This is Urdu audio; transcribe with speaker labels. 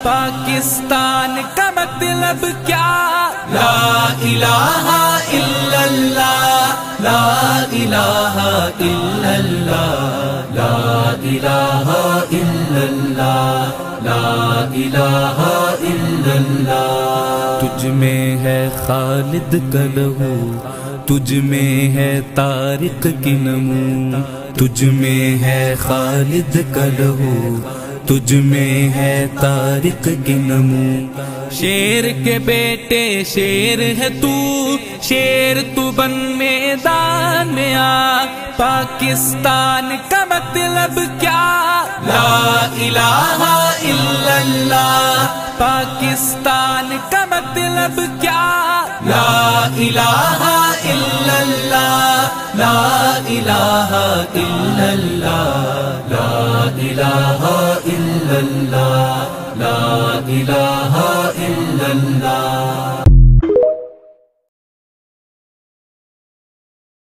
Speaker 1: پاکستان کا مطلب کیا؟ لا الہ الا اللہ، لا الہ الا اللہ، لا الہ الا اللہ، لا الہ الا اللہ۔ تجھ میں ہے خالد کا لہو، تجھ میں ہے طارق کی نمو، تجھ میں ہے خالد کا لہو، تجھ میں ہے طارق کی نمو۔ شیر کے بیٹے شیر ہے تو، شیر تو بن میدان میں آ۔ پاکستان کا مطلب کیا؟ لا الہ الا اللہ۔ پاکستان کا مطلب کیا؟ لا الہ الا اللہ، لا الہ الا اللہ، لا الہ الا اللہ، لا الہ الا اللہ۔